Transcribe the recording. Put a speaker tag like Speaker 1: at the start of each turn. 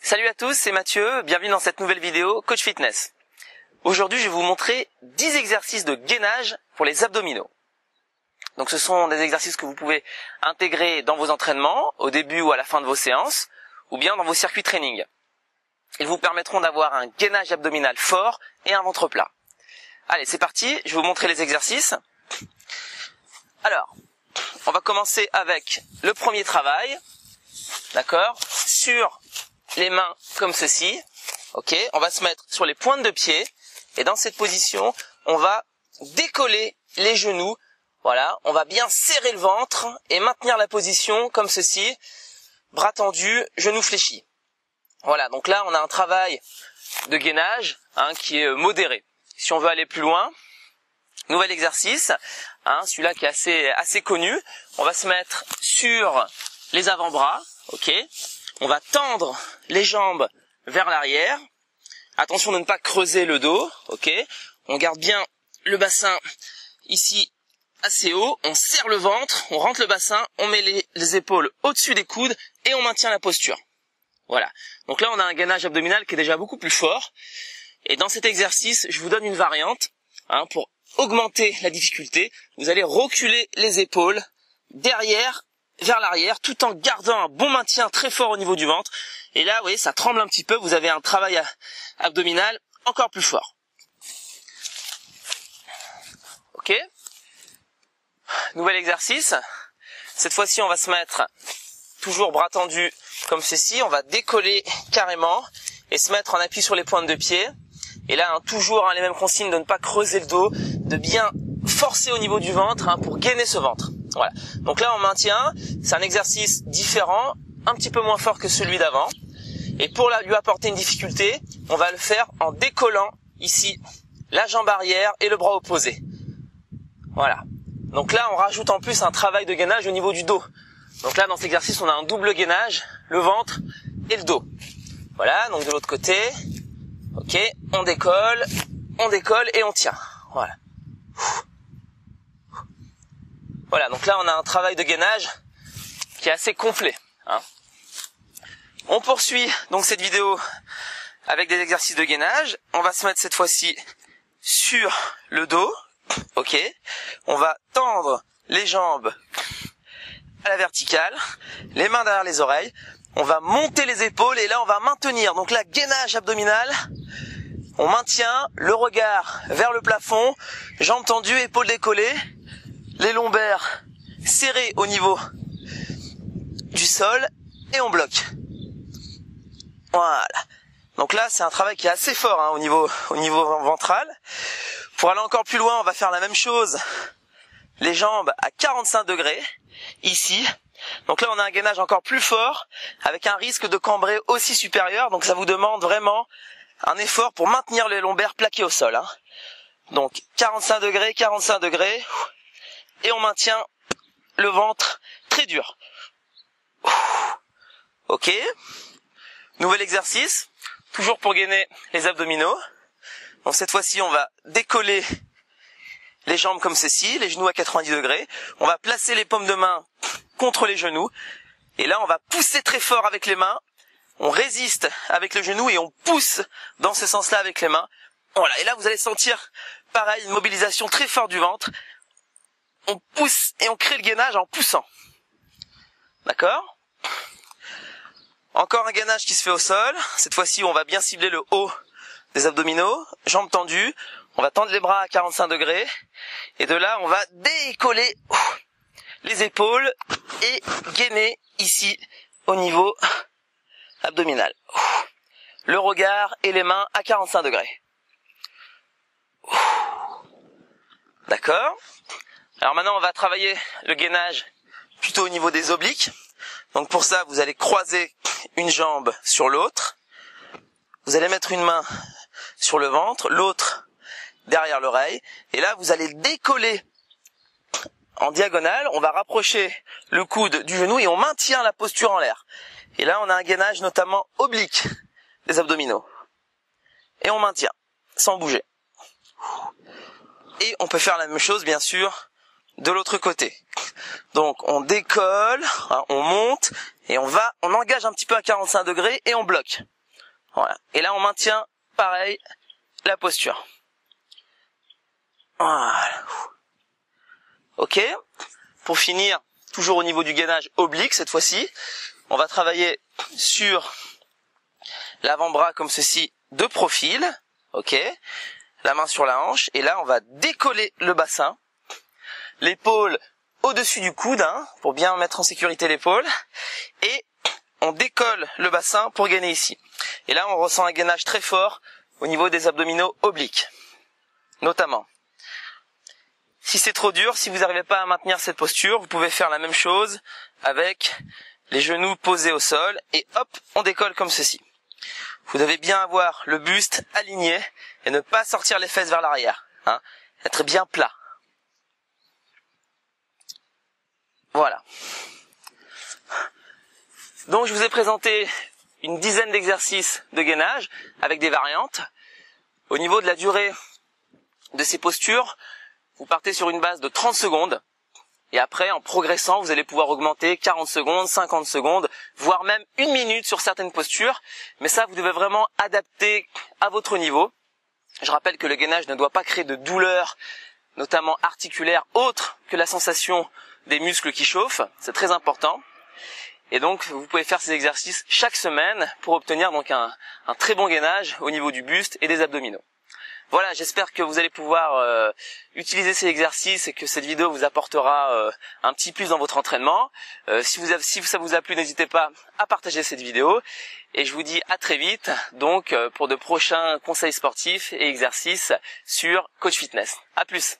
Speaker 1: Salut à tous, c'est Mathieu, bienvenue dans cette nouvelle vidéo Coach Fitness. Aujourd'hui, je vais vous montrer 10 exercices de gainage pour les abdominaux. Donc ce sont des exercices que vous pouvez intégrer dans vos entraînements, au début ou à la fin de vos séances, ou bien dans vos circuits training. Ils vous permettront d'avoir un gainage abdominal fort et un ventre plat. Allez, c'est parti, je vais vous montrer les exercices. Alors, on va commencer avec le premier travail, d'accord, sur les mains comme ceci, ok, on va se mettre sur les pointes de pied, et dans cette position, on va décoller les genoux, voilà, on va bien serrer le ventre, et maintenir la position comme ceci, bras tendus, genoux fléchis. Voilà, donc là, on a un travail de gainage, qui est modéré. Si on veut aller plus loin, nouvel exercice, celui-là qui est assez connu, on va se mettre sur les avant-bras, ok. On va tendre les jambes vers l'arrière. Attention de ne pas creuser le dos, ok. On garde bien le bassin ici assez haut. On serre le ventre, on rentre le bassin, on met les épaules au-dessus des coudes et on maintient la posture. Voilà. Donc là, on a un gainage abdominal qui est déjà beaucoup plus fort. Et dans cet exercice, je vous donne une variante pour augmenter la difficulté. Vous allez reculer les épaules derrière vers l'arrière, tout en gardant un bon maintien très fort au niveau du ventre. Et là, vous voyez, ça tremble un petit peu. Vous avez un travail abdominal encore plus fort. Ok. Nouvel exercice. Cette fois-ci, on va se mettre toujours bras tendus comme ceci. On va décoller carrément et se mettre en appui sur les pointes de pied. Et là, toujours les mêmes consignes de ne pas creuser le dos, de bien forcer au niveau du ventre pour gainer ce ventre. Voilà. Donc là, on maintient. C'est un exercice différent, un petit peu moins fort que celui d'avant. Et pour lui apporter une difficulté, on va le faire en décollant ici la jambe arrière et le bras opposé. Voilà. Donc là, on rajoute en plus un travail de gainage au niveau du dos. Donc là, dans cet exercice, on a un double gainage, le ventre et le dos. Voilà. Donc de l'autre côté, ok, on décolle et on tient. Voilà. Voilà, donc là on a un travail de gainage qui est assez complet. On poursuit donc cette vidéo avec des exercices de gainage. On va se mettre cette fois-ci sur le dos. Ok. On va tendre les jambes à la verticale, les mains derrière les oreilles. On va monter les épaules et là on va maintenir. Donc là, gainage abdominal. On maintient le regard vers le plafond, jambes tendues, épaules décollées. Les lombaires serrés au niveau du sol et on bloque. Voilà. Donc là, c'est un travail qui est assez fort au niveau ventral. Pour aller encore plus loin, on va faire la même chose. Les jambes à 45 degrés, ici. Donc là, on a un gainage encore plus fort, avec un risque de cambrer aussi supérieur. Donc ça vous demande vraiment un effort pour maintenir les lombaires plaqués au sol. Donc 45 degrés. Et on maintient le ventre très dur. Ok. Nouvel exercice. Toujours pour gainer les abdominaux. Donc cette fois-ci, on va décoller les jambes comme ceci, les genoux à 90 degrés. On va placer les paumes de main contre les genoux. Et là, on va pousser très fort avec les mains. On résiste avec le genou et on pousse dans ce sens-là avec les mains. Voilà. Et là, vous allez sentir, pareil, une mobilisation très forte du ventre. On pousse et on crée le gainage en poussant. D'accord? Encore un gainage qui se fait au sol. Cette fois-ci, on va bien cibler le haut des abdominaux. Jambes tendues. On va tendre les bras à 45 degrés. Et de là, on va décoller les épaules et gainer ici au niveau abdominal. Le regard et les mains à 45 degrés. D'accord? Alors maintenant, on va travailler le gainage plutôt au niveau des obliques. Donc pour ça, vous allez croiser une jambe sur l'autre. Vous allez mettre une main sur le ventre, l'autre derrière l'oreille. Et là, vous allez décoller en diagonale. On va rapprocher le coude du genou et on maintient la posture en l'air. Et là, on a un gainage notamment oblique des abdominaux. Et on maintient, sans bouger. Et on peut faire la même chose, bien sûr, de l'autre côté. Donc on décolle, on monte et on engage un petit peu à 45 degrés et on bloque. Voilà. Et là, on maintient, pareil, la posture. Voilà. Ok. Pour finir, toujours au niveau du gainage oblique, cette fois-ci, on va travailler sur l'avant-bras comme ceci, de profil. Ok. La main sur la hanche. Et là, on va décoller le bassin. L'épaule au-dessus du coude, hein, pour bien mettre en sécurité l'épaule. Et on décolle le bassin pour gainer ici. Et là, on ressent un gainage très fort au niveau des abdominaux obliques, notamment. Si c'est trop dur, si vous n'arrivez pas à maintenir cette posture, vous pouvez faire la même chose avec les genoux posés au sol et hop, on décolle comme ceci. Vous devez bien avoir le buste aligné et ne pas sortir les fesses vers l'arrière, hein, être bien plat. Voilà. Donc je vous ai présenté une dizaine d'exercices de gainage avec des variantes. Au niveau de la durée de ces postures, vous partez sur une base de 30 secondes et après, en progressant, vous allez pouvoir augmenter 40 secondes, 50 secondes, voire même 1 minute sur certaines postures. Mais ça, vous devez vraiment adapter à votre niveau. Je rappelle que le gainage ne doit pas créer de douleur, notamment articulaire, autre que la sensation des muscles qui chauffent. C'est très important. Et donc, vous pouvez faire ces exercices chaque semaine pour obtenir donc un très bon gainage au niveau du buste et des abdominaux. Voilà, j'espère que vous allez pouvoir utiliser ces exercices et que cette vidéo vous apportera un petit plus dans votre entraînement. Si ça vous a plu, n'hésitez pas à partager cette vidéo. Et je vous dis à très vite donc pour de prochains conseils sportifs et exercices sur Coach Fitness. À plus.